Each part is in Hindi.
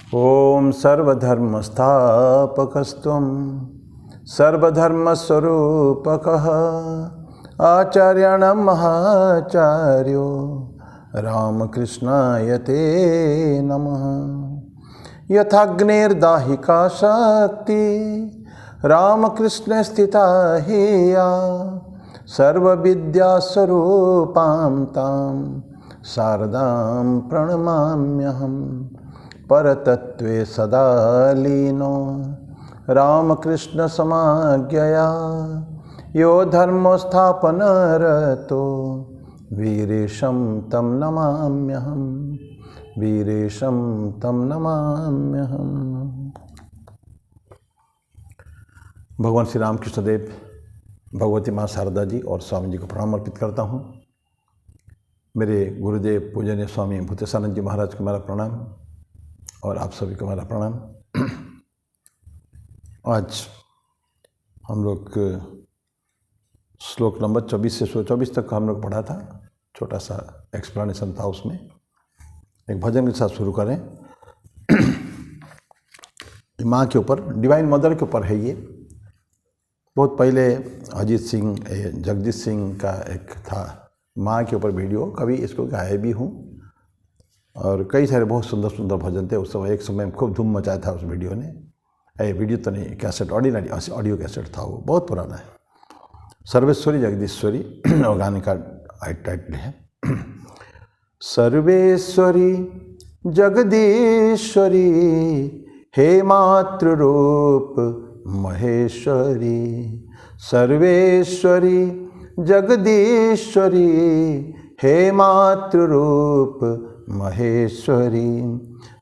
ओम सर्वधर्मस्थापकस्त्वं सर्वधर्मस्वरूपकः आचार्याणां महाचार्यो रामकृष्णाय ते नमः। यथाग्नेर्दाहिका शक्ति रामकृष्णे स्थिता हि या सर्वविद्यास्वरूपां तां शारदां प्रणमाम्यहम्। परतत्त्वे सदा लीनो रामकृष्ण समाज्ञया यो धर्मो स्थापनरतो वीरेशं तं नमाम्यहम्। वीरेशं तं नमाम्यहम्। भगवान श्री रामकृष्ण देव, भगवती माँ शारदा जी और स्वामी जी को प्रणाम अर्पित करता हूँ। मेरे गुरुदेव पूजनीय स्वामी भूतेशानंद जी महाराज को मेरा प्रणाम और आप सभी को मेरा प्रणाम। आज हम लोग श्लोक नंबर 24 से 124 तक हम लोग पढ़ा था। छोटा सा एक्सप्लेनेशन था, उसमें एक भजन के साथ शुरू करें। माँ के ऊपर, डिवाइन मदर के ऊपर है ये। बहुत पहले अजीत सिंह, जगजीत सिंह का एक था माँ के ऊपर वीडियो, कभी इसको गाया भी हूँ और कई सारे बहुत सुंदर सुंदर भजन थे। उस समय एक समय खूब धूम मचाया था उस वीडियो ने। वीडियो तो नहीं, कैसेट, ऑर्डिनरी ऑडियो कैसेट था, वो बहुत पुराना है। सर्वेश्वरी जगदीश्वरी और गाने का टाइटल है सर्वेश्वरी जगदीश्वरी हे मातृरूप महेश्वरी। सर्वेश्वरी जगदीश्वरी हे मातृरूप महेश्वरी।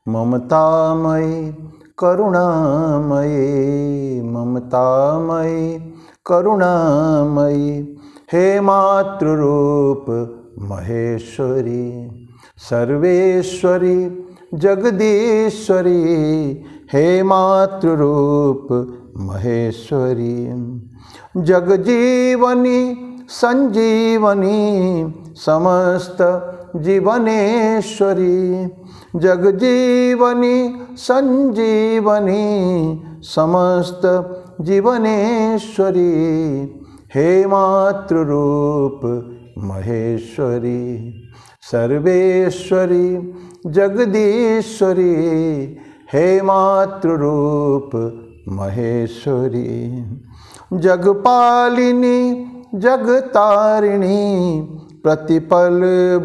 ममतामयी करुणामयी, ममतामयी करुणामयी हे मातृरूप महेश्वरी। सर्वेश्वरी जगदीश्वरी हे मातृरूप महेश्वरी। जगजीवनी संजीवनी समस्त जीवनेश्वरी। जगजीवनी संजीवनी समस्त जीवनेश्वरी हे मातृरूप महेश्वरी। सर्वेश्वरी जगदीश्वरी हे मातृरूप महेश्वरी। जगपालिनी जगतारिणी प्रतिपल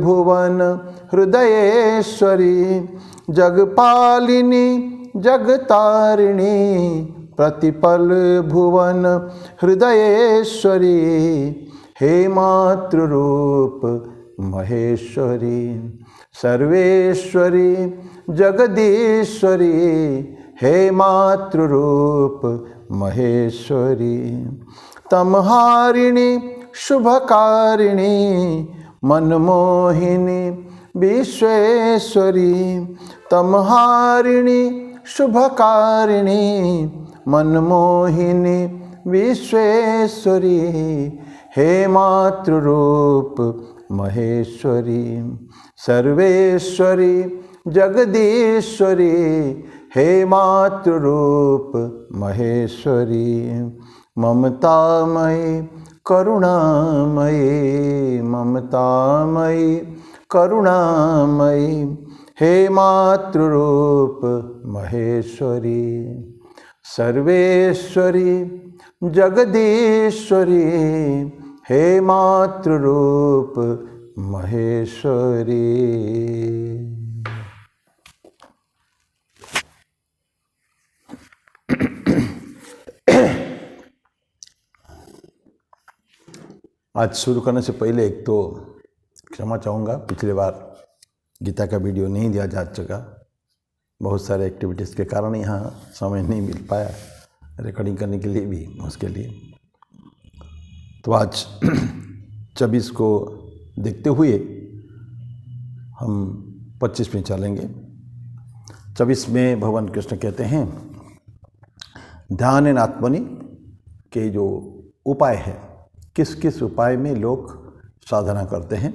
भुवन हृदयेश्वरी। जगपालिनी जगतारिणी प्रतिपल भुवन हृदयेश्वरी हे मातृरूप महेश्वरी। सर्वेश्वरी जगदीश्वरी हे मातृरूप महेश्वरी। तमहारिणी शुभकारिणी मनमोहिनी विश्वेश्वरी। तमहारिणी शुभकारिणी मनमोहिनी विश्वेश्वरी हे मातृरूप महेश्वरी। सर्वेश्वरी जगदीश्वरी हे मातृरूप महेश्वरी। ममतामयी करुणामयी, ममतामयी करुणामयी हे मातृरूप महेश्वरी। सर्वेश्वरी जगदीश्वरी हे मातृरूप महेश्वरी। आज शुरू करने से पहले एक तो क्षमा चाहूँगा, पिछली बार गीता का वीडियो नहीं दिया जा सका। बहुत सारे एक्टिविटीज़ के कारण यहाँ समय नहीं मिल पाया, रिकॉर्डिंग करने के लिए भी उसके लिए। तो आज 24 को देखते हुए हम 25 में चलेंगे। 24 में भगवान कृष्ण कहते हैं ध्यान आत्मनि के जो उपाय है, किस किस उपाय में लोग साधना करते हैं।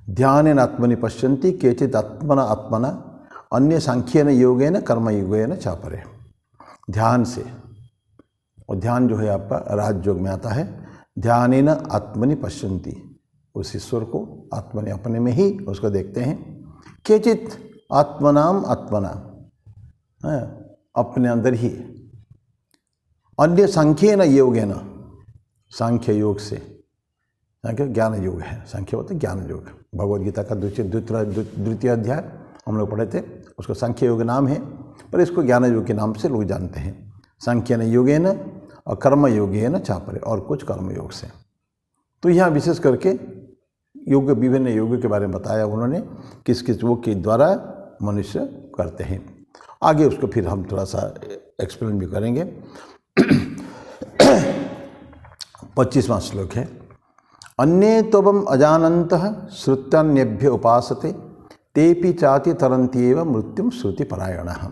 ध्यान आत्मनि पश्यन्ति केचित् आत्मना आत्मना अन्य सांख्येन योगेन कर्मयोगेन चापरे, ध्यान से। और ध्यान जो है आपका राजयोग में आता है। ध्यानेन आत्मनि पश्यन्ति, उस ईश्वर को आत्मनि अपने में ही उसको देखते हैं। केचित आत्मनाम आत्मना, अपने अंदर ही। अन्य सांख्येन योगेन, सांख्य योग से, सांख्य ज्ञान योग है, सांख्य होता है ज्ञान योग। भगवद गीता का द्वितीय अध्याय हम लोग पढ़े थे, उसको सांख्य योग नाम है, पर इसको ज्ञान योग के नाम से लोग जानते हैं। सांख्यन योगेन और कर्म योगेन चापरे, और कुछ कर्म योग से। तो यहाँ विशेष करके योग, विभिन्न योगों के बारे में बताया उन्होंने, किस किस योग के द्वारा मनुष्य करते हैं। आगे उसको फिर हम थोड़ा सा एक्सप्लेन भी करेंगे। 25वां श्लोक है, अन्ये त्वम् अजानन्तः श्रुत्यान्येभ्य उपासते तेपि चाति तरन्त्येव मृत्युम श्रुति परायणः।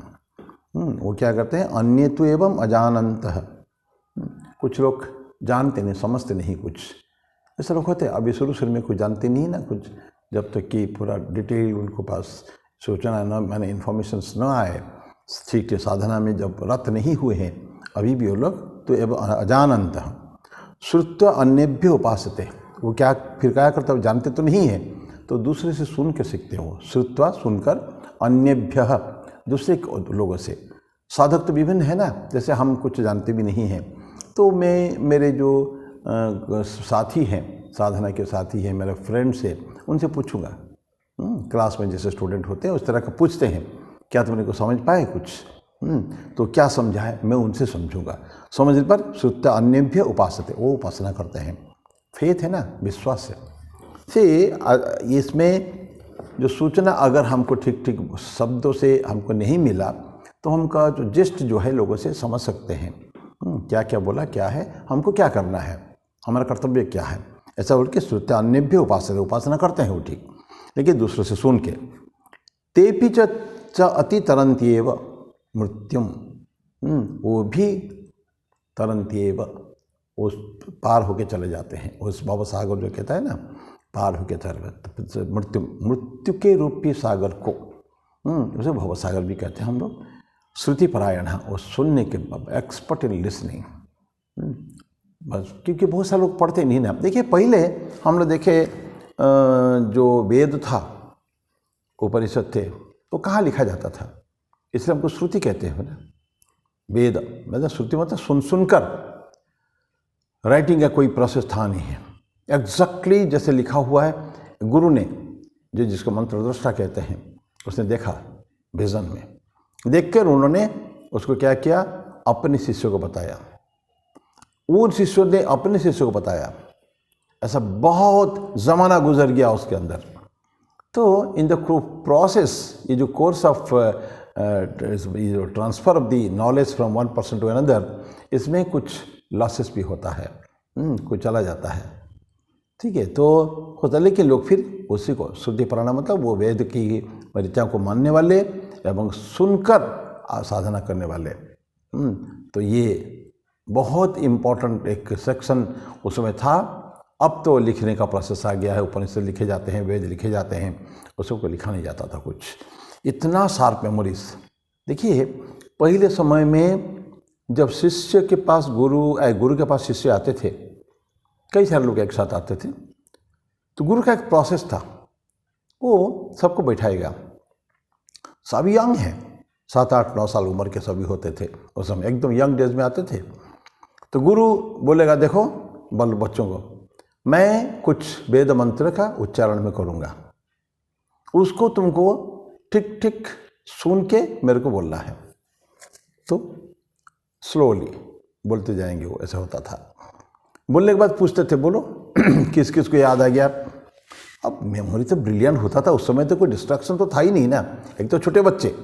वो क्या करते हैं, अन्ये तु एवं अजानन्तः, कुछ लोग जानते नहीं, समझते नहीं कुछ। ऐसे लोग होते हैं, अभी शुरू में कुछ जानते नहीं ना कुछ, जब तक कि पूरा डिटेल उनको पास सूचना न, मैंने इन्फॉर्मेशंस न आए, ठीक के साधना में जब रत नहीं हुए हैं अभी भी वो लोग, तो एवं अजानन्तः श्रुत्वा अन्येभ्य उपासते, वो क्या फिर क्या करते हैं, जानते तो नहीं है, तो दूसरे से सुन के सीखते हो। श्रुत्वा सुनकर, अन्येभ्य दूसरे लोगों से। साधक तो विभिन्न है ना, जैसे हम कुछ जानते भी नहीं हैं, तो मैं मेरे जो साथी हैं, साधना के साथी हैं, मेरे फ्रेंड्स हैं, उनसे पूछूंगा। क्लास में जैसे स्टूडेंट होते हैं उस तरह का पूछते हैं, क्या तुमने को समझ पाए कुछ, तो क्या समझा है, मैं उनसे समझूंगा। समझने पर श्रुत्वा अन्येभ्य उपासते, वो उपासना करते हैं। फेथ है ना, विश्वास है। से इसमें जो सूचना अगर हमको ठीक ठीक शब्दों से हमको नहीं मिला, तो हमका जो जिस्ट जो है लोगों से समझ सकते हैं, क्या क्या बोला, क्या है, हमको क्या करना है, हमारा कर्तव्य क्या है। ऐसा बोल के श्रुत्वा अन्येभ्य उपासते, उपासना करते हैं वो ठीक, लेकिन दूसरों से सुन के। तेपि च अति तरन्त्येव मृत्युम, वो भी तरन्त्येव, उस पार होके चले जाते हैं, उस भवसागर जो कहता है ना, पार होके चले, मृत्यु के रूपी सागर को, उसे भवसागर भी कहते हैं हम लोग। श्रुति परायण, और सुनने के, एक्सपर्ट इन लिसनिंग, बस। क्योंकि बहुत सारे लोग पढ़ते नहीं ना। देखिए पहले हम लोग देखे जो वेद था, उपनिषद थे, तो कहाँ लिखा जाता था, इसलिए हमको श्रुति कहते हैं ना। वेद मतलब श्रुति मतलब सुन सुनकर, राइटिंग का कोई प्रोसेस था नहीं है। एग्जैक्टली जैसे लिखा हुआ है, गुरु ने, जो जिसको मंत्रदृष्टा कहते हैं, उसने देखा विजन में, देखकर उन्होंने उसको क्या किया, अपने शिष्यों को बताया, उन शिष्यों ने अपने शिष्यों को बताया। ऐसा बहुत ज़माना गुजर गया उसके अंदर। तो इन द प्रोसेस, ये जो course of transfer of the knowledge from one person to another, इसमें कुछ लॉसेस भी होता है, कुछ चला जाता है, ठीक है। तो होता है, लेकिन लोग फिर उसी को श्रुति परायण, मतलब वो वेद की परिचय को मानने वाले एवं सुनकर साधना करने वाले। तो ये बहुत इम्पोर्टेंट एक सेक्शन उसमें था। अब तो लिखने का प्रोसेस आ गया है, उपनिषद लिखे जाते हैं, वेद लिखे जाते हैं, उसको लिखा नहीं जाता था कुछ। इतना शार्प मेमोरीज। देखिए पहले समय में जब शिष्य के पास गुरु के पास शिष्य आते थे, कई सारे लोग एक साथ आते थे, तो गुरु का एक प्रोसेस था, वो सबको बैठाएगा। सभी यंग हैं, 7, 8, 9 साल उम्र के सभी होते थे उस समय, एकदम यंग डेज में आते थे। तो गुरु बोलेगा, देखो बोलो बच्चों को, मैं कुछ वेद मंत्र का उच्चारण में करूँगा, उसको तुमको ठीक ठीक सुन के मेरे को बोलना है। तो स्लोली बोलते जाएंगे वो, ऐसा होता था। बोलने के बाद पूछते थे, बोलो किस किस को याद आ गया। अब मेमोरी तो ब्रिलियंट होता था उस समय, तो कोई डिस्ट्रैक्शन तो था ही नहीं ना। एक तो छोटे बच्चे,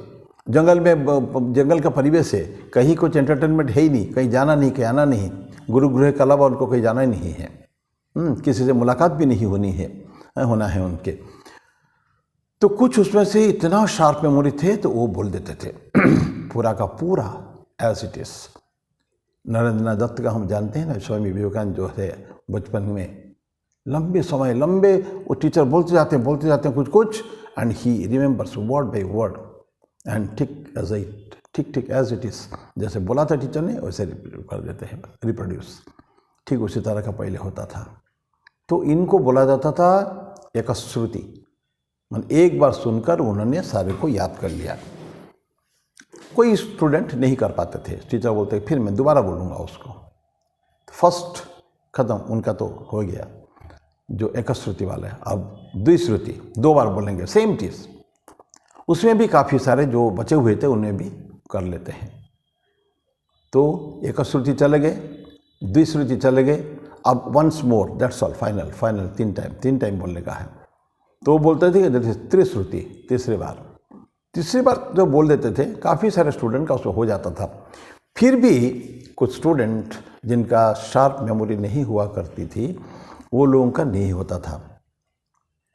जंगल में, जंगल का परिवेश है, कहीं कुछ एंटरटेनमेंट है ही नहीं, कहीं जाना नहीं, कहीं आना नहीं, गुरु गृह के अलावा उनको कहीं जाना ही नहीं है, किसी से मुलाकात भी नहीं होना है उनके। तो कुछ उसमें से इतना शार्प मेमोरी थे, तो वो बोल देते थे पूरा का पूरा as it is. Narendranath Datta का हम जानते हैं ना, स्वामी विवेकानंद जो है बचपन में लंबे समय वो टीचर बोलते जाते हैं कुछ कुछ, and he remembers word by word. And ठीक एज इट इज़, जैसे बोला था टीचर ने वैसे कर देते हैं, रिप्रोड्यूस। ठीक उसी तरह का पहले होता था। तो इनको बोला जाता था एकश्रुति, मतलब एक बार सुनकर उन्होंने सारे को याद कर लिया। कोई स्टूडेंट नहीं कर पाते थे, टीचर बोलते फिर मैं दोबारा बोलूँगा उसको। फर्स्ट खत्म, उनका तो हो गया जो एकश्रुति वाला है। अब द्विश्रुति, 2 बार बोलेंगे सेम चीज़, उसमें भी काफ़ी सारे जो बचे हुए थे उन्हें भी कर लेते हैं। तो एकश्रुति चले गए, द्विश्रुति चले गए, अब once more that's all, final 3 time बोलने का है। तो बोलते थे कि त्रिश्रुति, तीसरी बार जो बोल देते थे, काफ़ी सारे स्टूडेंट का उसमें हो जाता था। फिर भी कुछ स्टूडेंट जिनका शार्प मेमोरी नहीं हुआ करती थी, वो लोगों का नहीं होता था।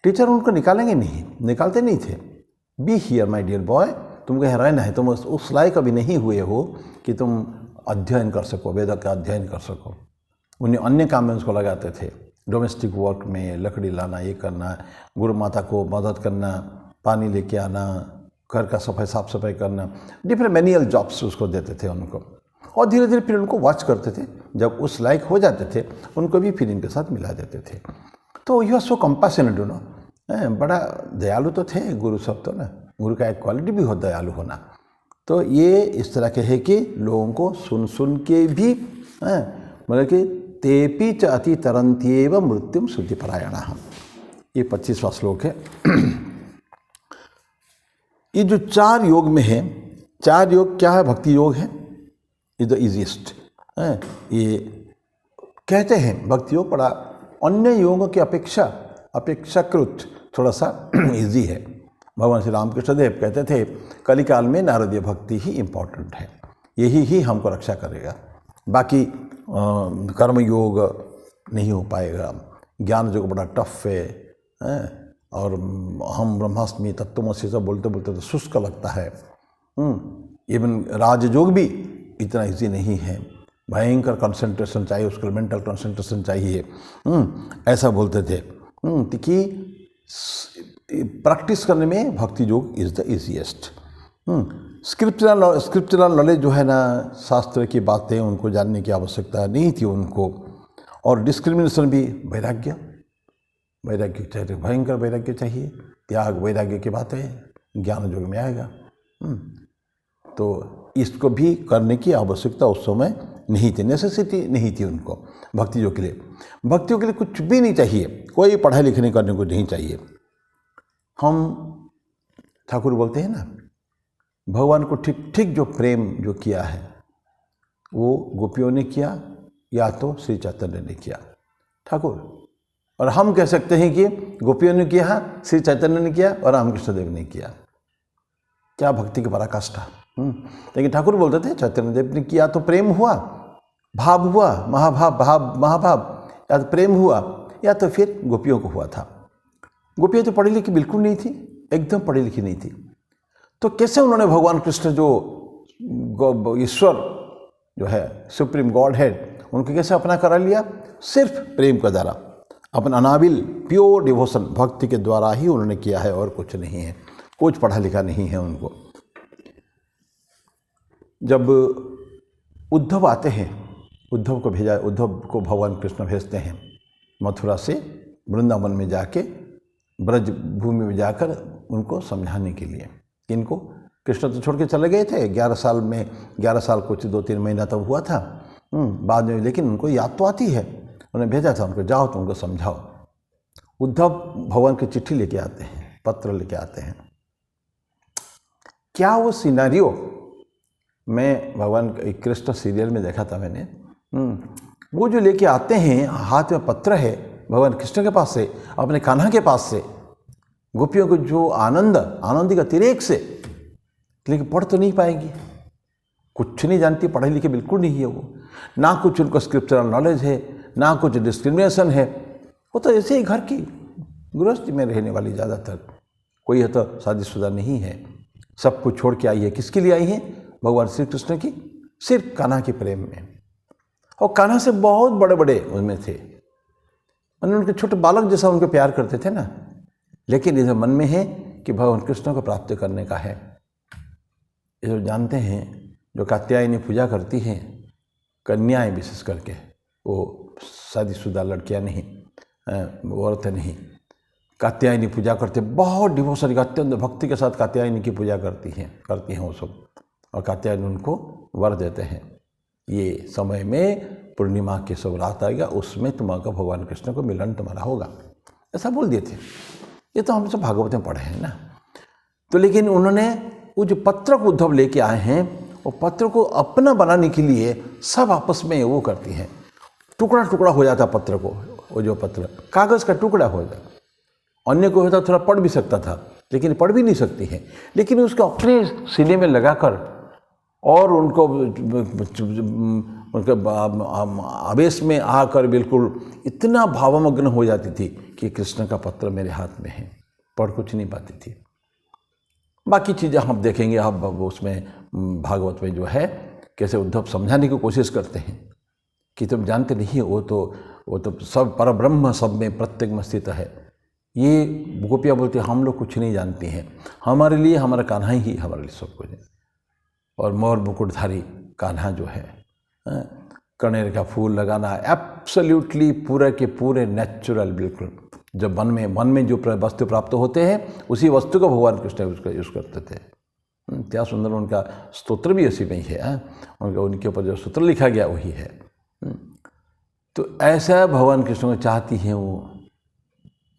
टीचर उनको निकालते नहीं थे। Be here my dear boy, तुमको यहाँ रहना है, तुम उस लायक अभी नहीं हुए हो कि तुम अध्ययन कर सको, वेद का अध्ययन कर सको। उन्हें अन्य काम में उसको लगाते थे, डोमेस्टिक वर्क में, लकड़ी लाना, ये करना, गुरु माता को मदद करना, पानी लेके आना, घर का साफ सफाई करना, डिफरेंट मैनुअल जॉब्स उसको देते थे उनको। और धीरे धीरे फिर उनको वॉच करते थे, जब उस लायक हो जाते थे उनको भी फिर इनके साथ मिला देते थे। तो you are so compassionate, you know, बड़ा दयालु तो थे गुरु सब तो ना, गुरु का एक क्वालिटी भी हो दयालु होना। तो ये इस तरह के है कि लोगों को सुन के भी मतलब कि तेपी च अति तरंत्येव मृत्युम श्रुति परायणः, ये 25वां श्लोक है। ये जो 4 योग में है, 4 योग क्या है? भक्ति योग है, इज द इजीएस्ट। ये कहते हैं भक्ति योग बड़ा अन्य योगों की अपेक्षाकृत थोड़ा सा इजी है। भगवान श्री रामकृष्ण देव कहते थे कलिकाल में नारदीय भक्ति ही इम्पोर्टेंट है, यही ही हमको रक्षा करेगा, बाकी कर्म योग नहीं हो पाएगा। ज्ञान योग बड़ा टफ है, और हम ब्रह्मास्मि तत्त्वमसि सब बोलते बोलते तो शुष्क लगता है। इवन राजयोग भी इतना इजी नहीं है, भयंकर कंसंट्रेशन चाहिए, उसके लिए मेंटल कंसंट्रेशन चाहिए, ऐसा बोलते थे। कि प्रैक्टिस करने में भक्ति योग is the easiest. Scriptural knowledge जो है ना, शास्त्र की बातें उनको जानने की आवश्यकता नहीं थी उनको। और डिस्क्रिमिनेशन भी, वैराग्य चाहिए, भयंकर वैराग्य चाहिए, त्याग वैराग्य की बातें ज्ञान योग में आएगा। तो इसको भी करने की आवश्यकता उस समय नहीं थी, नेसेसिटी नहीं थी उनको भक्ति योग के लिए। भक्तियों के लिए कुछ भी नहीं चाहिए, कोई पढ़ाई लिखने करने को नहीं चाहिए। हम ठाकुर बोलते हैं ना, भगवान को ठीक जो प्रेम जो किया है वो गोपियों ने किया या तो श्री चैतन्य ने किया, ठाकुर। और हम कह सकते हैं कि गोपियों ने किया, श्री चैतन्य ने किया और रामकृष्ण देव ने किया। क्या भक्ति की पराकाष्ठा। लेकिन ठाकुर बोलते थे चैतन्य देव ने किया तो प्रेम हुआ, भाव हुआ, महाभाव, या तो प्रेम हुआ या तो फिर गोपियों को हुआ था। गोपियाँ तो पढ़ी लिखी बिल्कुल नहीं थी, एकदम पढ़ी लिखी नहीं थी। तो कैसे उन्होंने भगवान कृष्ण जो ईश्वर जो है सुप्रीम गॉड हेड, उनको कैसे अपना करा लिया? सिर्फ प्रेम के द्वारा, अपन अनाबिल प्योर डिवोशन भक्ति के द्वारा ही उन्होंने किया है, और कुछ नहीं है, कुछ पढ़ा लिखा नहीं है उनको। जब उद्धव आते हैं, उद्धव को भगवान कृष्ण भेजते हैं मथुरा से वृंदावन में जाके, ब्रज भूमि में जाकर उनको समझाने के लिए। इनको कृष्ण तो छोड़ के चले गए थे 11 साल कुछ 2-3 महीना तब हुआ था बाद में, लेकिन उनको याद तो आती है, उन्हें भेजा था उनको, जाओ तो उनको समझाओ। उद्धव भगवान की चिट्ठी लेके आते हैं, पत्र लेके आते हैं। क्या वो सिनारियो मैं भगवान कृष्ण सीरियल में देखा था मैंने। वो जो लेके आते हैं, हाथ में पत्र है भगवान कृष्ण के पास से, अपने कान्हा के पास से, गोपियों को जो आनंदी का तिरेक से, लेकिन पढ़ तो नहीं पाएंगी, कुछ नहीं जानती, पढ़े लिखे बिल्कुल नहीं है वो, ना कुछ उनको स्क्रिप्चरल नॉलेज है, ना कुछ डिस्क्रिमिनेशन है। वो तो ऐसे ही घर की गृहस्थी में रहने वाली ज़्यादातर, कोई है तो शादीशुदा नहीं है, सब कुछ छोड़ के आई है। किसके लिए आई है? भगवान श्री कृष्ण की, सिर्फ कान्हा के प्रेम में। और कान्हा से बहुत बड़े बड़े उनमें थे, उनके छोटे बालक जैसा उनको प्यार करते थे ना, लेकिन इधर मन में है कि भगवान कृष्ण को प्राप्त करने का है। ये जो जानते हैं, जो कात्यायनी पूजा करती हैं, कन्याएं विशेष करके, वो शादीशुदा लड़कियां नहीं, औरतें नहीं, कात्यायनी पूजा करते, बहुत डिवोशन, अत्यंत भक्ति के साथ कात्यायनी की पूजा करती हैं वो सब, और कात्यायनी उनको वर देते हैं, ये समय में पूर्णिमा की सब रात आएगा, उसमें तुम्हारा भगवान कृष्ण को मिलन तुम्हारा होगा, ऐसा बोल दिए थे। ये तो हम सब भागवत में पढ़े हैं ना। तो लेकिन उन्होंने वो जो पत्र को उद्धव लेके आए हैं, वो पत्र को अपना बनाने के लिए सब आपस में वो करती हैं, टुकड़ा टुकड़ा हो जाता पत्र को, वो जो पत्र कागज़ का टुकड़ा हो जाता, अन्य को होता थोड़ा पढ़ भी सकता था, लेकिन पढ़ भी नहीं सकती है, लेकिन उसको अपने सीने में लगाकर और उनको उनके आवेश में आकर बिल्कुल इतना भावमग्न हो जाती थी कि कृष्ण का पत्र मेरे हाथ में है, पढ़ कुछ नहीं पाती थी। बाकी चीज़ें हम देखेंगे, अब उसमें भागवत में जो है कैसे उद्धव समझाने की कोशिश करते हैं कि तुम जानते नहीं, वो तो सब परब्रह्म सब में प्रत्येक में स्थित है। ये गोपियाँ बोलती हम लोग कुछ नहीं जानती हैं, हमारे लिए हमारा कान्हा ही हमारे लिए सब कुछ है। और मोर मुकुटधारी कान्हा जो है, कनेर का फूल लगाना एब्सोल्युटली पूरे के पूरे नेचुरल, बिल्कुल जब मन में जो वस्तु प्राप्त होते हैं उसी वस्तु को भगवान कृष्ण उसका यूज़ करते थे। क्या सुंदर उनका स्तोत्र भी ऐसी में ही है, उनके ऊपर जो सूत्र लिखा गया वही है। तो ऐसा भगवान कृष्ण को चाहती हैं वो।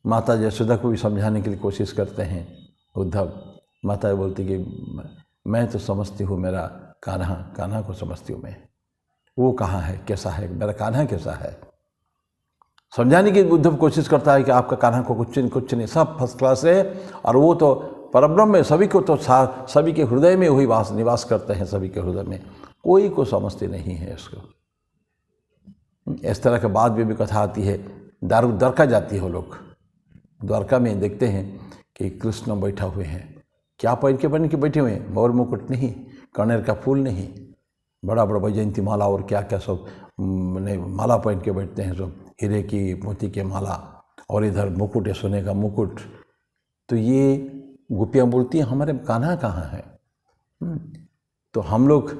माता यशोदा को भी समझाने के लिए कोशिश करते हैं उद्धव। माता बोलती कि मैं तो समझती हूँ मेरा कान्हा को समझती हूँ मैं, वो कहाँ है, कैसा है, मेरा कान्हा कैसा है। समझाने की उद्धव कोशिश करता है कि आपका कान्हा को कुछ नहीं, सब फर्स्ट क्लास है, और वो तो परब्रह्म है, सभी को तो सभी के हृदय में वही निवास करते हैं, सभी के हृदय में, कोई को समझते नहीं है इसको। इस तरह के बाद भी कथा आती है, द्वारका जाती है वो लोग, द्वारका में देखते हैं कि कृष्ण बैठा हुए हैं, क्या पहन के बैठे हुए हैं, मोर मुकुट नहीं, कनेर का फूल नहीं, बड़ा बड़ा वैजयंती माला और क्या क्या सब माला पहन के बैठते हैं, सब हीरे की मोती के माला, और इधर मुकुट है, सोने का मुकुट। तो ये गोपियाँ बोलती हैं हमारे कान्हा कहाँ है। तो हम लोग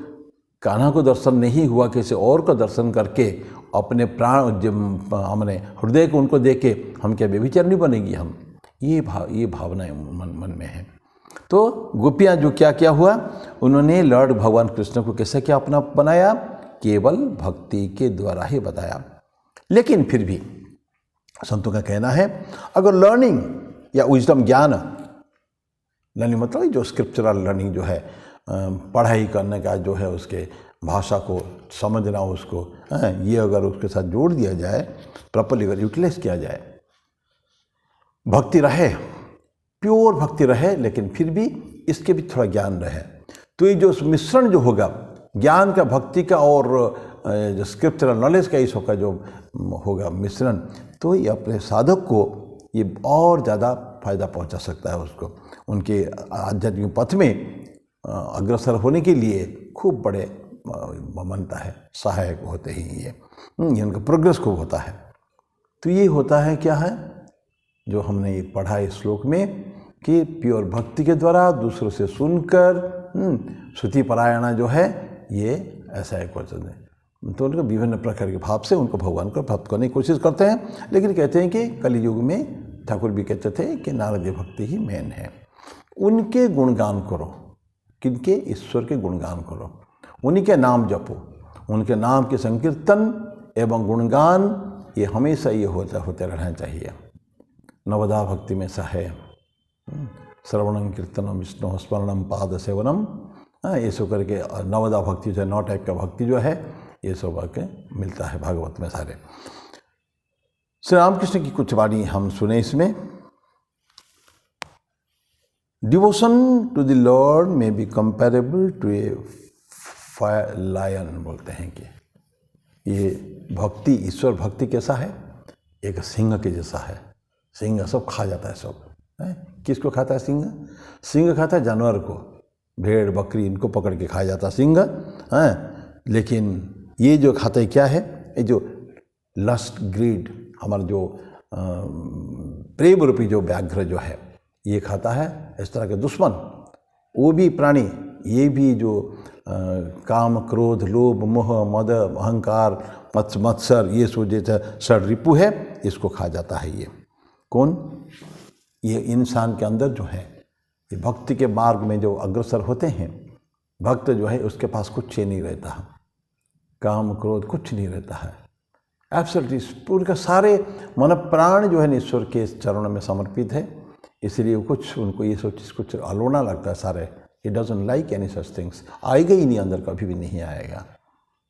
कान्हा को दर्शन नहीं हुआ, किसी और को दर्शन करके अपने प्राण हमने हृदय को उनको दे के हम क्या व्यभिचार नहीं बनेगी हम, ये भावनाएं मन में है। तो गोपियाँ जो क्या हुआ, उन्होंने लॉर्ड भगवान कृष्ण को कैसे क्या अपना बनाया, केवल भक्ति के द्वारा ही बताया। लेकिन फिर भी संतों का कहना है, अगर लर्निंग या विजडम ज्ञान, लर्निंग मतलब जो स्क्रिप्चरल लर्निंग जो है, पढ़ाई करने का जो है, उसके भाषा को समझना, उसको ये अगर उसके साथ जोड़ दिया जाए, प्रॉपर्ली अगर यूटिलाइज किया जाए, भक्ति रहे, प्योर भक्ति रहे, लेकिन फिर भी इसके भी थोड़ा ज्ञान रहे, तो ये जो मिश्रण जो होगा ज्ञान का, भक्ति का और जो स्क्रिप्चरल नॉलेज का, इस का जो होगा मिश्रण, तो ये अपने साधक को ये और ज़्यादा फायदा पहुंचा सकता है, उसको उनके आध्यात्मिक पथ में अग्रसर होने के लिए खूब बड़े बनता है, सहायक होते ही ये उनका प्रोग्रेस खूब होता है। तो ये होता है क्या है जो हमने पढ़ा इस श्लोक में कि प्योर भक्ति के द्वारा दूसरों से सुनकर श्रुति परायणा जो है, ये ऐसा एक वचन है। तो उनको विभिन्न प्रकार के भाव से उनको भगवान को प्राप्त करने की कोशिश करते हैं, लेकिन कहते हैं कि कलि युग में ठाकुर भी कहते थे कि नारद भक्ति ही मेन है। उनके गुणगान करो, किनके, ईश्वर के गुणगान करो, उन्हीं के नाम जपो, उनके नाम के संकीर्तन एवं गुणगान ये हमेशा ये होते रहना चाहिए। नवदा भक्ति में सा है श्रवणम कीर्तनम विष्णु स्मरणम पाद सेवनम, ये सब करके नवदा भक्ति जो है, 9 टाइप का भक्ति जो है, ये सब आके मिलता है भागवत में सारे। श्री रामकृष्ण की कुछ वाणी हम सुने इसमें। डिवोशन टू द लॉर्ड में be comparable to a fire lion, बोलते हैं कि ये भक्ति, ईश्वर भक्ति कैसा है, एक सिंह के जैसा है। सिंह सब खा जाता है, सब किसको खाता है सिंह? सिंह खाता है जानवर को, भेड़ बकरी इनको पकड़ के खा जाता सिंह है। लेकिन ये जो खाता है क्या है, ये जो लस्ट ग्रीड, हमारा जो प्रेम रूपी जो व्याघ्र जो है, ये खाता है। इस तरह के दुश्मन, वो भी प्राणी ये भी जो काम, क्रोध, लोभ, मोह, मद, अहंकार, मत्सर, ये सो जैसा षड रिपु है, इसको खा जाता है। ये कौन? ये इंसान के अंदर जो है, ये भक्ति के मार्ग में जो अग्रसर होते हैं, भक्त जो है उसके पास कुछ ही नहीं रहता, काम, क्रोध कुछ नहीं रहता है। एब्सोल्युटली पूरे का सारे मन प्राण जो है ईश्वर के चरणों में समर्पित है, इसलिए कुछ उनको ये सब चीज़ कुछ अलोना लगता है सारे। He doesn't like any such things, आएगा ही नहीं अंदर, कभी भी नहीं आएगा।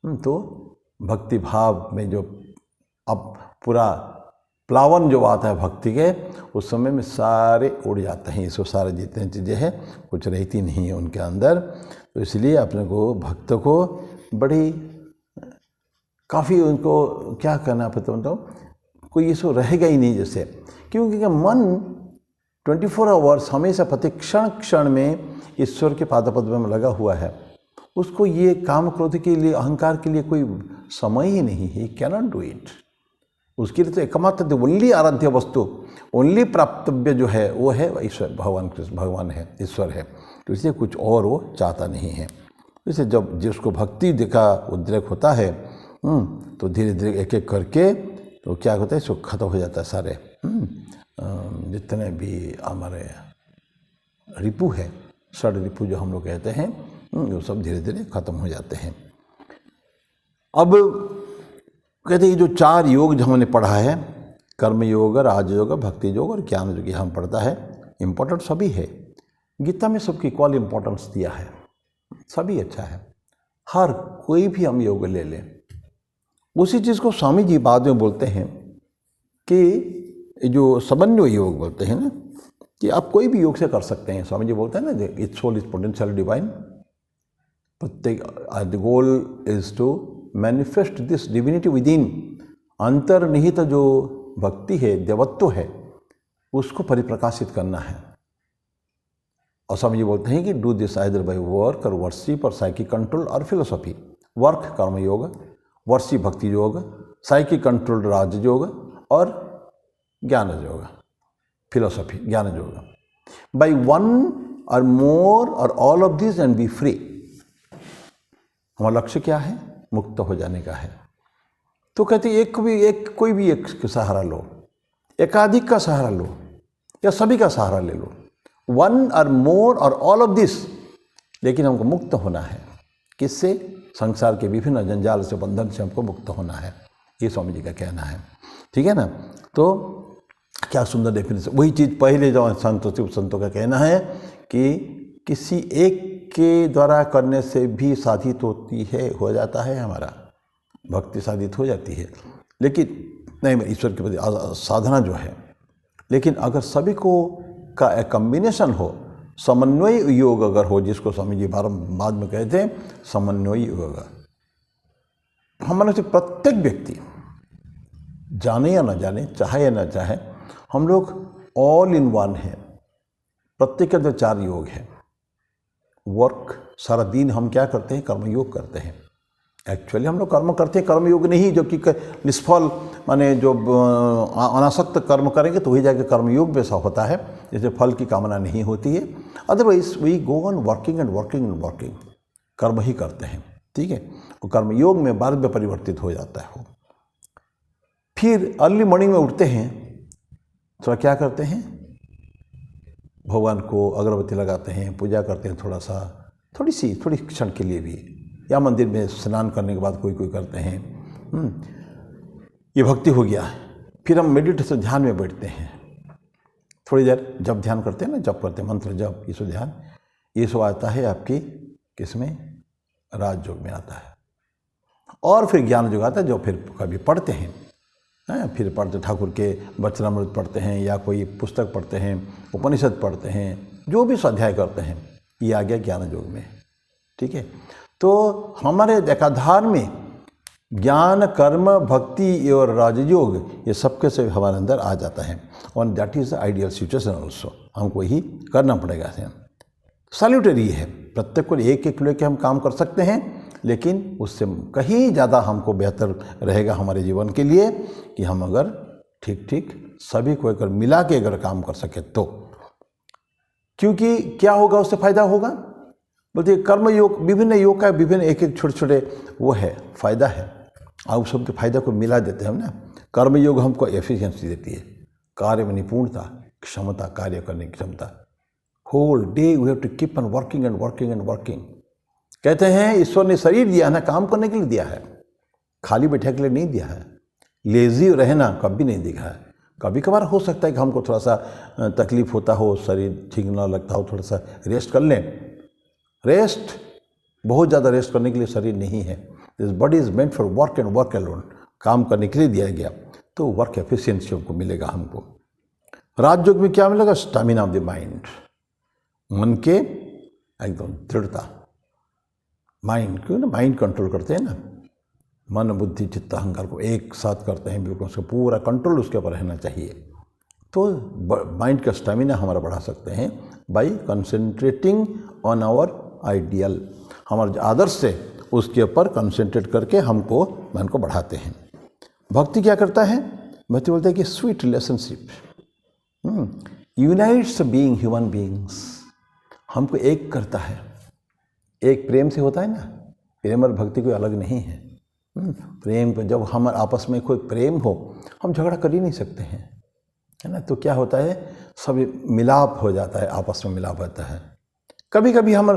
तो भक्ति भाव में जो अब पूरा प्लावन जो आता है भक्ति के, उस समय में सारे उड़ जाते हैं, इसको सारे जितने चीज़ें हैं कुछ रहती नहीं है उनके अंदर। तो इसलिए अपने को भक्त को बड़ी काफ़ी उनको क्या करना पड़ता है, तो कोई इसको रहेगा ही नहीं जैसे, क्योंकि मन 24 आवर्स हमेशा प्रति क्षण क्षण में ईश्वर के पादपद्म में लगा हुआ है। उसको ये काम क्रोध के लिए, अहंकार के लिए कोई समय ही नहीं है, कैन नॉट डू इट। उसके लिए तो एकमात्र ओनली आराध्य वस्तु, ओनली प्राप्तव्य जो है वो है ईश्वर, भगवान कृष्ण, भगवान है, ईश्वर है। तो इसलिए कुछ और वो चाहता नहीं है। इसलिए जब जिसको भक्ति का उद्रेक होता है तो धीरे धीरे एक एक करके तो क्या होता है, सो खत्म हो जाता है सारे जितने भी हमारे रिपु है, षड रिपु जो हम लोग कहते हैं, वो सब धीरे धीरे खत्म हो जाते हैं। अब कहते हैं जो 4 योग जो हमने पढ़ा है, कर्म योग, राज योग, भक्ति योग और ज्ञान योग, हम पढ़ता है, इम्पोर्टेंट सभी है। गीता में सबकी इक्वल इम्पोर्टेंस दिया है, सभी अच्छा है। हर कोई भी हम योग ले लें, उसी चीज़ को स्वामी जी बाद में बोलते हैं कि जो समन्वय योग बोलते हैं ना, कि आप कोई भी योग से कर सकते हैं। स्वामी जी बोलते हैं ना, its soul is potential divine, प्रत्येक the goal is to manifest this divinity within. अंतर्निहित जो भक्ति है, देवत्व है, उसको परिप्रकाशित करना है। और स्वामी जी बोलते हैं कि do this either by work और वर्शिप और साइकिक कंट्रोल और फिलोसॉफी। वर्क कर्म योग, वर्शिप भक्ति योग, साइकिक कंट्रोल राज योग और ज्ञान योग, फिलोसॉफी ज्ञान योग। बाय वन और मोर और all of this and B free. हमारा लक्ष्य क्या है? मुक्त हो जाने का है। तो कहते कोई भी एक सहारा लो, एकाधिक का सहारा लो या सभी का सहारा ले लो, वन और मोर और ऑल ऑफ दिस, लेकिन हमको मुक्त होना है। किससे? संसार के विभिन्न जंजाल से, बंधन से हमको मुक्त होना है, ये स्वामी जी का कहना है। ठीक है ना? तो क्या सुंदर डेफिनेशन। वही चीज़ पहले जो संतों का कहना है कि किसी एक के द्वारा करने से भी साधित होती है, हो जाता है, हमारा भक्ति साधित हो जाती है, लेकिन नहीं, ईश्वर के प्रति साधना जो है। लेकिन अगर सभी को का एक कम्बिनेशन हो, समन्वय योग अगर हो, जिसको स्वामी जी बाद में कहते हैं समन्वय योग, हमारे से प्रत्येक व्यक्ति जाने या न जाने, चाहे या न चाहे, हम लोग ऑल इन वन है। प्रत्येक के अंदर 4 योग है। वर्क, सारा दिन हम क्या करते हैं? कर्मयोग करते हैं। एक्चुअली हम लोग कर्म करते हैं, कर्मयोग नहीं जो कि निष्फल, माने जो अनासक्त कर्म करेंगे तो वही जाके कर्मयोग वैसा होता है, जैसे फल की कामना नहीं होती है। Otherwise we go on working and working and working, कर्म ही करते हैं। ठीक है? वो कर्मयोग में बाद में परिवर्तित हो जाता है वो। फिर अर्ली मॉर्निंग में उठते हैं, थोड़ा क्या करते हैं? भगवान को अगरबत्ती लगाते हैं, पूजा करते हैं, थोड़ी क्षण के लिए भी, या मंदिर में स्नान करने के बाद कोई करते हैं। ये भक्ति हो गया। फिर हम मेडिटेशन, ध्यान में बैठते हैं थोड़ी देर, जब ध्यान करते हैं ना, जप करते हैं, मंत्र जप, ये सब ध्यान, ये सब आता है आपकी किसमें? राजयोग में आता है। और फिर ज्ञान योग आता है, जो फिर कभी पढ़ते हैं, फिर पढ़ते ठाकुर के वचनामृत पढ़ते हैं, या कोई पुस्तक पढ़ते हैं, उपनिषद पढ़ते हैं, जो भी स्वाध्याय करते हैं, ये आ गया ज्ञान योग में। ठीक है? तो हमारे एकाधार में ज्ञान, कर्म, भक्ति और राजयोग, ये सबके से हमारे अंदर आ जाता है। और that is the ideal situation also. हमको ही करना पड़ेगा। सैल्यूटरी है, प्रत्येक को एक एक लेके हम काम कर सकते हैं, लेकिन उससे कहीं ज़्यादा हमको बेहतर रहेगा हमारे जीवन के लिए कि हम अगर ठीक सभी को अगर मिला के अगर काम कर सके तो। क्योंकि क्या होगा? उससे फायदा होगा, बोलते कर्म योग, विभिन्न योग का विभिन्न एक एक छोटे छोटे वो है, फायदा है। आप सबके फायदा को मिला देते हैं हम ना। कर्म योग हमको एफिशिएंसी देती है, कार्य में निपुणता, क्षमता, कार्य करने की क्षमता। Whole day we have to keep on working and working and working. कहते हैं ईश्वर ने शरीर दिया ना, काम करने के लिए दिया है, खाली बैठे के लिए नहीं दिया है। लेजी रहना कभी नहीं दिखा है। कभी कभार हो सकता है कि हमको थोड़ा सा तकलीफ होता हो, शरीर ठीक ना लगता हो, थोड़ा सा रेस्ट कर लें। रेस्ट, बहुत ज़्यादा रेस्ट करने के लिए शरीर नहीं है। This body is meant for work and work alone, काम करने के लिए दिया गया। तो वर्क एफिशिएंसी हमको मिलेगा। हमको राजयोग में क्या मिलेगा? स्टैमिना ऑफ द माइंड, मन के एकदम दृढ़ता। माइंड, क्यों ना माइंड कंट्रोल करते हैं ना, मन बुद्धि चित्त अहंकार को एक साथ करते हैं, बिल्कुल उसका पूरा कंट्रोल उसके ऊपर रहना चाहिए। तो माइंड का स्टैमिना हमारा बढ़ा सकते हैं by concentrating on our ideal. हमारे जो आदर्श से उसके ऊपर कंसंट्रेट करके हमको मन को बढ़ाते हैं। भक्ति क्या करता है? भक्ति बोलते हैं कि sweet relationship unites being human beings, हमको एक करता है। एक प्रेम से होता है ना, प्रेम और भक्ति कोई अलग नहीं है। प्रेम को जब हम आपस में कोई प्रेम हो, हम झगड़ा कर ही नहीं सकते हैं, है ना। तो क्या होता है, सब मिलाप हो जाता है, आपस में मिलाप होता है। कभी कभी हम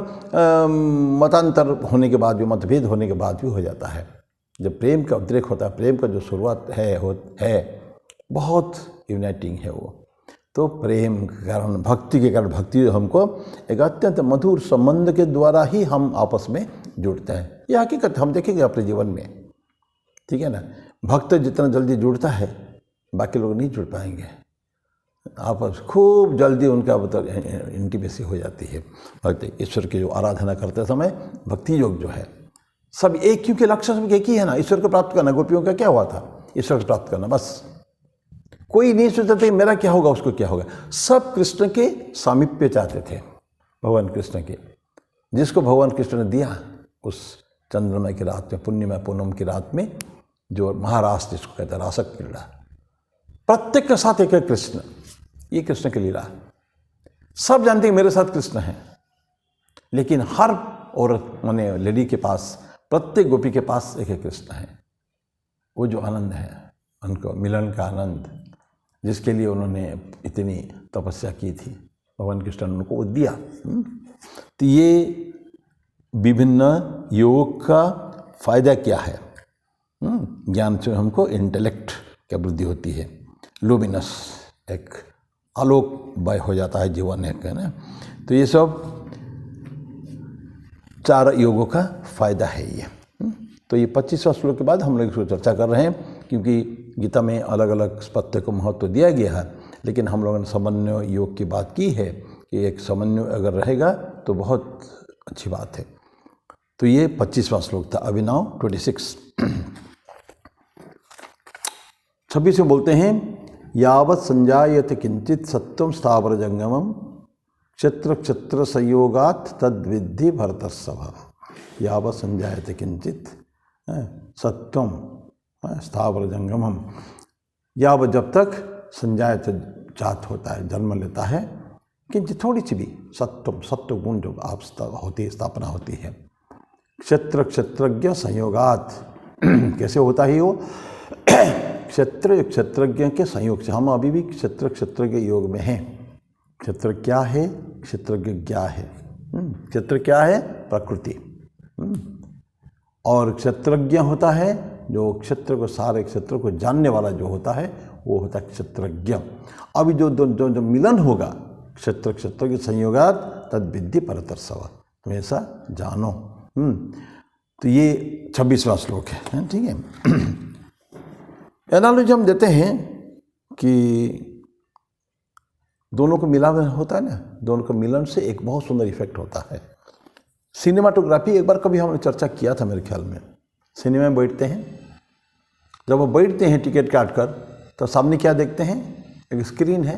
मतांतर होने के बाद भी, मतभेद होने के बाद भी हो जाता है। जब प्रेम का उद्रेक होता है, प्रेम का जो शुरुआत है बहुत यूनाइटिंग है वो। तो प्रेम के कारण, भक्ति के कारण, भक्ति हमको एक अत्यंत मधुर संबंध के द्वारा ही हम आपस में जुड़ते हैं। यह हकीकत हम देखेंगे अपने जीवन में, ठीक है ना। भक्त जितना जल्दी जुड़ता है, बाकी लोग नहीं जुड़ पाएंगे। आपस खूब जल्दी उनका इंटीमेसी हो जाती है। भक्ति ईश्वर की जो आराधना करते समय भक्ति योग जो है, सब एक, क्योंकि लक्ष्य सब एक ही है ना, ईश्वर को प्राप्त करना। गोपियों का क्या हुआ था? ईश्वर को प्राप्त करना, बस। कोई नहीं सोचता था मेरा क्या होगा, उसको क्या होगा। सब कृष्ण के सामीप्य चाहते थे, भगवान कृष्ण के। जिसको भगवान कृष्ण ने दिया उस चंद्रमा की रात में, पूर्णिमा पूनम की रात में, जो महारास जिसको कहते हैं, रासक क्रीड़ा, प्रत्येक के साथ एक है कृष्ण। ये कृष्ण की लीला। सब जानते हैं मेरे साथ कृष्ण है, लेकिन हर औरत माने लेडी के पास, प्रत्येक गोपी के पास एक है कृष्ण है। वो जो आनंद है, उनको मिलन का आनंद, जिसके लिए उन्होंने इतनी तपस्या की थी, भगवान कृष्ण ने उनको वो दिया। तो ये विभिन्न योग का फायदा क्या है? ज्ञान से हमको इंटेलेक्ट की वृद्धि होती है, लुमिनस, एक आलोकमय हो जाता है जीवन, एक है ना। तो ये सब 4 योगों का फायदा है ये। तो ये 25वां श्लोक के बाद हम लोग इसको चर्चा कर रहे हैं, क्योंकि गीता में अलग अलग पत्ते को महत्व दिया गया है, लेकिन हम लोगों ने समन्वय योग की बात की है कि एक समन्वय अगर रहेगा तो बहुत अच्छी बात है। तो ये 25वां श्लोक था। अभी नाउ 26 26 में बोलते हैं, यावत् संजायते किंचित सत्वम स्थावर जंगमम क्षत्र क्षत्र संयोगात् तद्विद्धि भरतर्षभ। यावत् संजायते किंचित सत्वम स्थावर जंगमम, यावत् जब तक संजायते जात होता है, जन्म लेता है, किंचित थोड़ी सी भी सत्वम, सत्व गुण जो आप होती है, स्थापना होती है। क्षत्र क्षत्रज्ञ संयोगात्, कैसे होता है वो? क्षत्र क्षत्रज्ञ के संयोग से। हम अभी भी क्षत्र क्षत्रज्ञ योग में हैं। क्षत्र क्या है? क्षत्रज्ञ क्या है? क्षेत्र क्या है? प्रकृति। और क्षत्रज्ञ होता है जो क्षेत्र को, सारे क्षेत्र को जानने वाला जो होता है, वो होता है क्षत्रज्ञ। अभी जो मिलन होगा, क्षत्र क्षत्र के संयोगात तद्विद्धि परतर्षभ, तुम ऐसा जानो। तो ये 26वां श्लोक है, ठीक है। एनालॉजी हम देते हैं कि दोनों को मिलान होता है ना, दोनों को मिलन से एक बहुत सुंदर इफेक्ट होता है। सिनेमाटोग्राफी एक बार कभी हमने चर्चा किया था मेरे ख्याल में। सिनेमा में बैठते हैं, जब वो बैठते हैं टिकट काट कर, तो सामने क्या देखते हैं? एक स्क्रीन है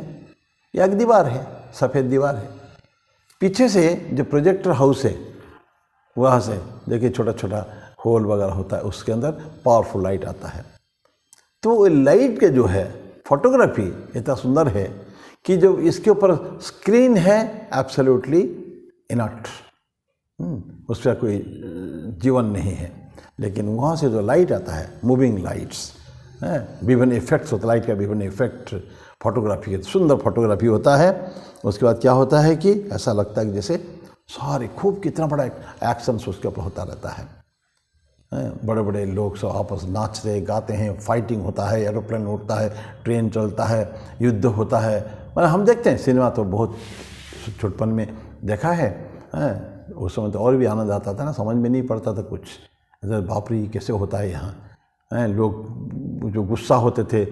या एक दीवार है, सफ़ेद दीवार है। पीछे से जो प्रोजेक्टर हाउस है, वहाँ से देखिए छोटा छोटा होल वगैरह होता है, उसके अंदर पावरफुल लाइट आता है। तो लाइट के जो है फोटोग्राफी इतना सुंदर है कि जो इसके ऊपर स्क्रीन है एब्सोल्युटली इनर्ट, उसका कोई जीवन नहीं है। लेकिन वहाँ से जो लाइट आता है, मूविंग लाइट्स हैं, विभिन्न इफेक्ट्स होता है, लाइट का विभिन्न इफेक्ट, फोटोग्राफी है, सुंदर फोटोग्राफी होता है। उसके बाद क्या होता है कि ऐसा लगता है कि जैसे सारे खूब कितना बड़ा एक्शंस उसके ऊपर होता रहता है। बड़े बड़े लोग सब आपस नाचते गाते हैं, फाइटिंग होता है, एरोप्लेन उड़ता है, ट्रेन चलता है, युद्ध होता है। मतलब हम देखते हैं सिनेमा तो बहुत छोटपन में देखा है। उस समय तो और भी आनंद आता था ना, समझ में नहीं पड़ता था कुछ, बाप रे कैसे होता है यहाँ। लोग जो गुस्सा होते थे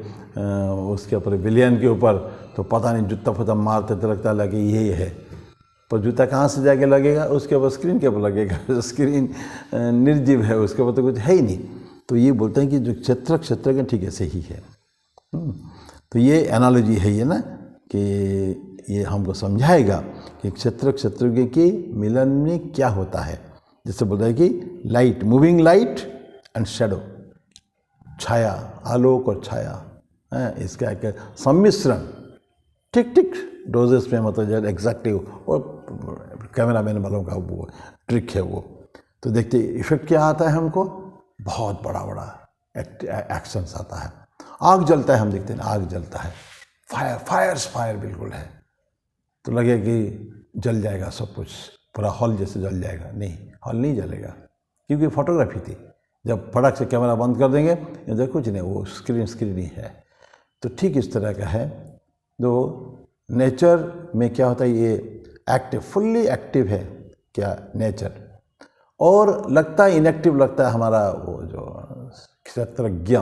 उसके ऊपर, विलियन के ऊपर, तो पता नहीं जूता फुता मारते थे, लगता लगे यही है, पर जूता कहाँ से जाके लगेगा, उसके ऊपर स्क्रीन के ऊपर लगेगा। स्क्रीन निर्जीव है, उसके ऊपर तो कुछ है ही नहीं। तो ये बोलते हैं कि जो क्षेत्र के ठीक ऐसे ही है। तो ये एनालॉजी है ये ना, कि ये हमको समझाएगा कि क्षेत्र के मिलन में क्या होता है। जैसे बोलता है कि light, moving light and shadow, छाया, आलोक और छाया, इसका एक सम्मिश्रण, ठीक डोजेस में, मतलब जो एग्जैक्टली, और कैमरामैन वालों का वो ट्रिक है वो। तो देखते इफेक्ट क्या आता है हमको, बहुत बड़ा एक्शंस आता है। आग जलता है, हम देखते हैं आग जलता है, फायर बिल्कुल है, तो लगे कि जल जाएगा सब कुछ, पूरा हॉल जैसे जल जाएगा। नहीं, हॉल नहीं जलेगा, क्योंकि फोटोग्राफी थी। जब फटक से कैमरा बंद कर देंगे इधर कुछ नहीं, वो स्क्रीन ही है। तो ठीक इस तरह का है। तो नेचर में क्या होता है, ये एक्टिव, फुल्ली एक्टिव है क्या नेचर, और लगता है इनएक्टिव लगता है हमारा वो जो क्षेत्रज्ञ।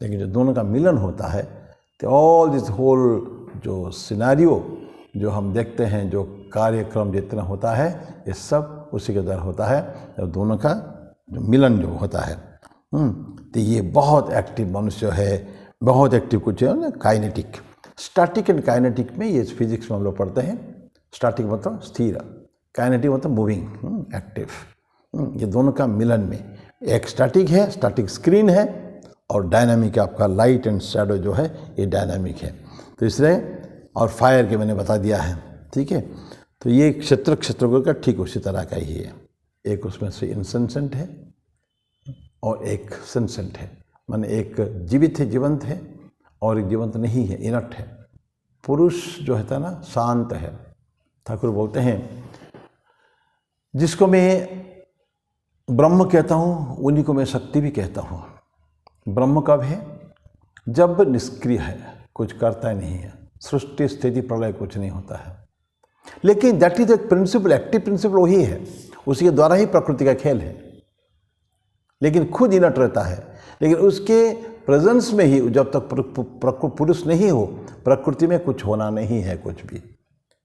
लेकिन जो दोनों का मिलन होता है, तो ऑल दिस होल जो सिनारियो जो हम देखते हैं, जो कार्यक्रम जितना होता है, ये सब उसी के द्वारा होता है, जब दोनों का जो मिलन जो होता है। तो ये बहुत एक्टिव मनुष्य है, बहुत एक्टिव कुछ है ना, काइनेटिक, स्टैटिक एंड काइनेटिक में, ये फिजिक्स में हम लोग पढ़ते हैं। स्टैटिक मतलब स्थिर, काइनेटिक मतलब मूविंग, एक्टिव। ये दोनों का मिलन में एक स्टैटिक है, स्टैटिक स्क्रीन है, और डायनामिक आपका लाइट एंड शैडो जो है ये डायनामिक है। तो इसलिए, और फायर के मैंने बता दिया है, ठीक है। तो ये क्षेत्र का ठीक उसी तरह का ही है। एक उसमें से इनसेंसेंट है और एक सेंसेंट है, माने एक जीवित है, जीवंत है, और एक जीवंत नहीं है, इनर्ट है। पुरुष जो होता है ना, शांत है। ठाकुर बोलते हैं, जिसको मैं ब्रह्म कहता हूँ उन्हीं को मैं शक्ति भी कहता हूँ। ब्रह्म कब है, जब निष्क्रिय है, कुछ करता नहीं है, सृष्टि स्थिति प्रलय कुछ नहीं होता है। लेकिन दैट इज एक प्रिंसिपल, एक्टिव प्रिंसिपल वही है, उसी के द्वारा ही प्रकृति का खेल है। लेकिन खुद इनर्ट रहता है। लेकिन उसके प्रेजेंस में ही, जब तक पुरुष नहीं हो, प्रकृति में कुछ होना नहीं है कुछ भी।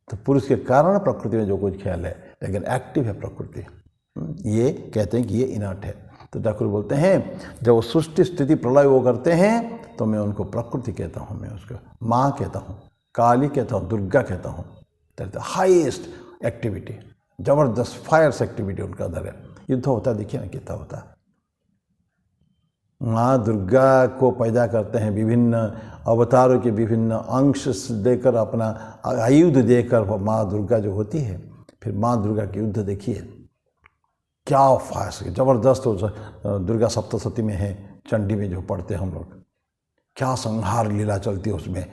तो पुरुष के कारण प्रकृति में जो कुछ खेल है, लेकिन एक्टिव है प्रकृति। ये कहते हैं कि ये इनर्ट है। तो ठाकुर बोलते हैं, जब वो सृष्टि स्थिति प्रलय वो करते हैं, तो मैं उनको प्रकृति कहता हूँ, मैं उसको माँ कहता हूँ, काली कहता हूँ, दुर्गा कहता हूँ। दैट हाईएस्ट एक्टिविटी, जबरदस्त फायर्स एक्टिविटी उनका अंदर है। युद्ध होता है, देखिए ना कितना होता है। माँ दुर्गा को पैदा करते हैं, विभिन्न अवतारों के विभिन्न अंश देकर, अपना आयुध देकर माँ दुर्गा जो होती है, फिर माँ दुर्गा के युद्ध देखिए क्या फायर्स, जबरदस्त। दुर्गा सप्तशती में है, चंडी में जो पढ़ते हैं हम लोग, क्या संहार लीला चलती है उसमें,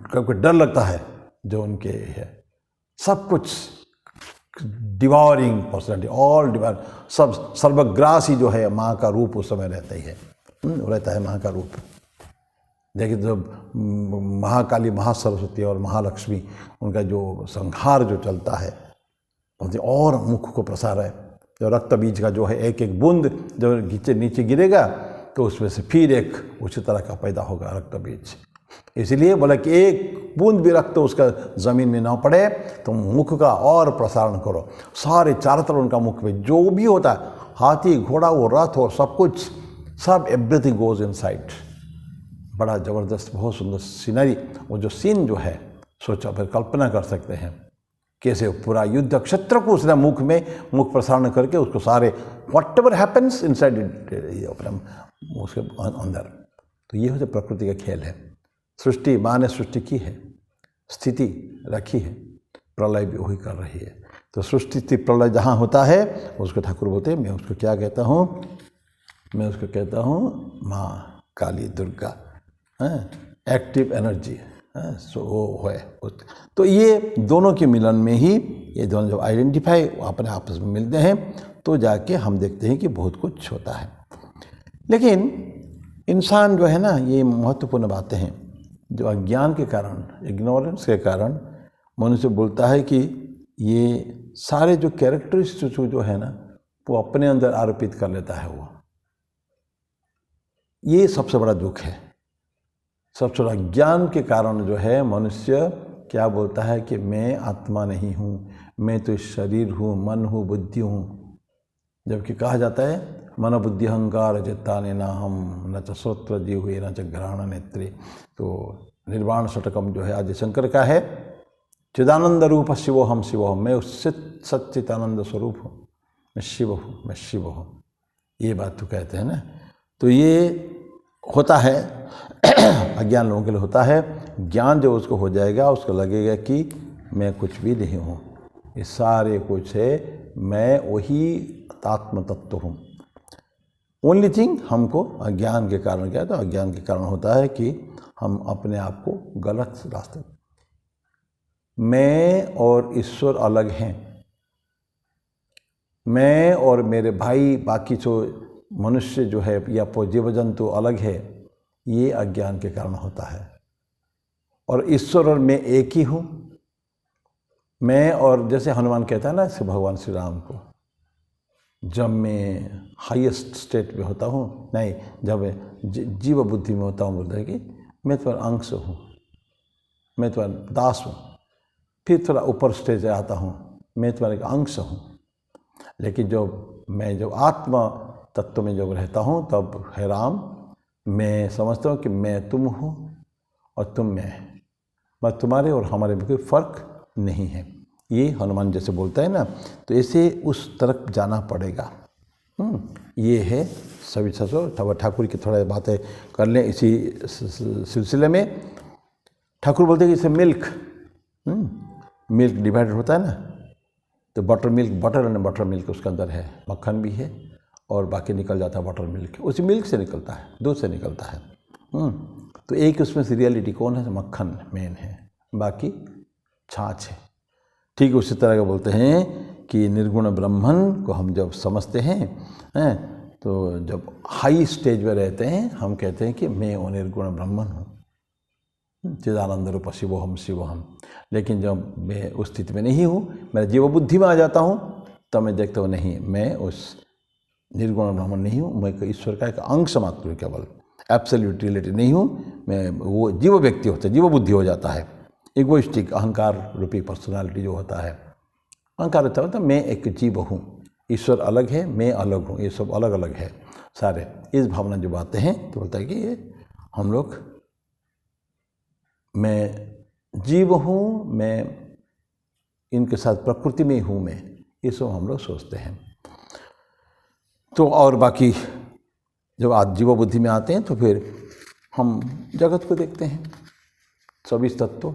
कभी डर लगता है जो उनके है। सब कुछ डिवॉरिंग पर्सनैलिटी, ऑल डिवॉर, सब सर्वग्रासी जो है माँ का रूप उस समय रहता ही है, रहता है माँ का रूप। देखिए जब महाकाली, महासरस्वती और महालक्ष्मी, उनका जो संहार जो चलता है, और मुख को प्रसार है। जो रक्त बीज का जो है एक एक बूंद जो नीचे गिरेगा, तो उसमें से फिर एक उसी तरह का पैदा होगा रक्त बीज। इसलिए बोला कि एक बूंद भी रक्त उसका ज़मीन में ना पड़े, तो मुख का और प्रसारण करो। सारे चारों तरफ उनका मुख में जो भी होता है, हाथी घोड़ा वो रथ और सब कुछ, सब एवरीथिंग गोज इनसाइड। बड़ा ज़बरदस्त, बहुत सुंदर सीनरी। वो जो सीन जो है, सोचा फिर कल्पना कर सकते हैं कैसे पूरा युद्ध क्षेत्र को उसने मुख प्रसारण करके उसको सारे व्हाट एवर हैपन्स इनसाइड अपना उसके अंदर। तो ये होता प्रकृति का खेल है। सृष्टि, माँ ने सृष्टि की है, स्थिति रखी है, प्रलय भी वही कर रही है। तो सृष्टि स्थिति प्रलय जहाँ होता है उसको ठाकुर बोलते हैं, मैं उसको क्या कहता हूँ, मैं उसको कहता हूँ माँ काली दुर्गा, एक्टिव एनर्जी। सो वो है। तो ये दोनों के मिलन में ही ये दोनों जब आइडेंटिफाई अपने आपस में मिलते हैं तो जाके हम देखते हैं कि बहुत कुछ होता है। लेकिन इंसान जो है ना, ये महत्वपूर्ण बातें हैं जो अज्ञान के कारण, इग्नोरेंस के कारण मनुष्य बोलता है कि ये सारे जो कैरेक्टरिस्टिक्स जो है ना वो अपने अंदर आरोपित कर लेता है। वो ये सबसे बड़ा दुख है। सबसे बड़ा ज्ञान के कारण जो है मनुष्य क्या बोलता है कि मैं आत्मा नहीं हूँ, मैं तो शरीर हूँ, मन हूँ, बुद्धि हूँ। जबकि कहा जाता है मन बुद्धि अहंकार चित्तानि न हम न च श्रोत्र जिह्वे न च घ्राण नेत्रे। तो निर्वाण षटकम जो है आदि शंकर का है, चिदानंद रूप शिवोहम शिवोहम, मैं उस सच्चिदानंद स्वरूप हूँ, मैं शिव हूँ, मैं शिव हूँ। ये बात तो कहते हैं ना। तो ये होता है अज्ञान लोगों के लिए होता है। ज्ञान जो उसको हो जाएगा उसको लगेगा कि मैं कुछ भी नहीं हूँ, ये सारे कुछ है, मैं वही आत्म तत्व हूँ। ओनली थिंग हमको अज्ञान के कारण क्या है, तो अज्ञान के कारण होता है कि हम अपने आप को गलत रास्ते, मैं और ईश्वर अलग हैं, मैं और मेरे भाई बाकी जो मनुष्य जो है या जीव जंतु अलग है, ये अज्ञान के कारण होता है। और ईश्वर और मैं एक ही हूँ। मैं और जैसे हनुमान कहता है ना इससे भगवान श्री राम को, जब मैं हाईएस्ट स्टेट में होता हूँ, नहीं जब जीव बुद्धि में होता हूँ, बोलता है कि मैं तुम्हारा अंश हूँ, मैं तुम्हारा दास हूँ। फिर थोड़ा ऊपर स्टेज आता हूँ, मैं तुम्हारे का अंश हूँ। लेकिन जब आत्मा तत्व में जब रहता हूँ तब है राम, मैं समझता हूँ कि मैं तुम हूँ और तुम मैं, बस तुम्हारे और हमारे में कोई फर्क नहीं है। ये हनुमान जैसे बोलता है ना, तो ऐसे उस तरफ जाना पड़ेगा। ये है सभी ससो। तब ठाकुर की थोड़ा बातें कर लें इसी सिलसिले में। ठाकुर बोलते हैं कि जैसे मिल्क डिवाइडेड होता है ना, तो butter milk, butter and butter milk उसके अंदर है, मक्खन भी है और बाकी निकल जाता है बटर मिल्क, उसी मिल्क से निकलता है, दूध से निकलता है। तो एक उसमें से रियलिटी कौन है, मक्खन मेन है, बाकी छाछ है। ठीक उसी तरह का बोलते हैं कि निर्गुण ब्रह्मन को हम जब समझते हैं तो जब हाई स्टेज में रहते हैं हम कहते हैं कि मैं वो निर्गुण ब्रह्मन हूँ, चिदानंद रूप शिवोहम शिवोहम। लेकिन जब मैं उस स्थिति में नहीं हूँ, मैं जीव बुद्धि में आ जाता हूँ, तब मैं देखता हूँ नहीं, मैं उस निर्गुण ब्रह्मन नहीं हूँ, मैं ईश्वर का एक अंश मात्र हूँ, केवल एब्सोल्यूट रियलिटी नहीं हूँ। मैं वो जीव व्यक्ति होता है, जीव बुद्धि हो जाता है, इगोइस्टिक अहंकार रूपी पर्सनालिटी जो होता है, अहंकार होता है मैं एक जीव हूँ, ईश्वर अलग है, मैं अलग हूँ, ये सब अलग अलग है सारे। इस भावना जो बातें हैं तो बोलता है कि ये हम लोग, मैं जीव हूँ, मैं इनके साथ प्रकृति में हूँ, मैं, ये सब हम लोग सोचते हैं। तो और बाकी जब आज जीव बुद्धि में आते हैं तो फिर हम जगत को देखते हैं, 24 तत्व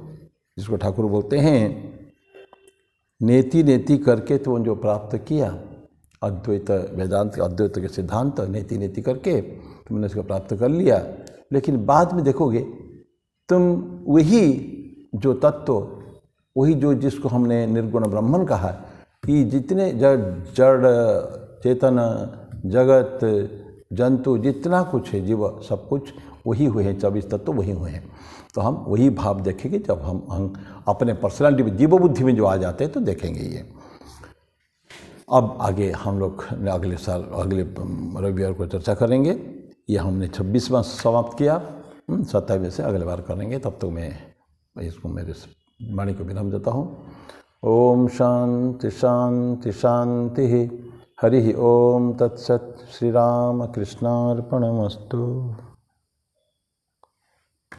जिसको ठाकुर बोलते हैं नेति नेति करके तो जो प्राप्त किया अद्वैत वेदांत अद्वैत के सिद्धांत, नेति नेति करके तुमने इसको प्राप्त कर लिया। लेकिन बाद में देखोगे तुम वही जो तत्व, वही जो जिसको हमने निर्गुण ब्रह्मन कहा, कि जितने जड़ चेतन जगत जंतु जितना कुछ है जीव सब कुछ वही हुए हैं, 24 तत्व वही हुए हैं। तो हम वही भाव देखेंगे जब हम अपने पर्सनालिटी में जीव बुद्धि में जो आ जाते हैं तो देखेंगे ये। अब आगे हम लोग अगले साल अगले रविवार को चर्चा करेंगे। ये हमने 26वां समाप्त किया, 27वें से अगले बार करेंगे। तब तक मैं इसको मेरे वाणी को विराम देता हूँ। ओम शांति शांति शांति। हरि ओम तत्सत। श्री राम कृष्णार्पणमस्तु।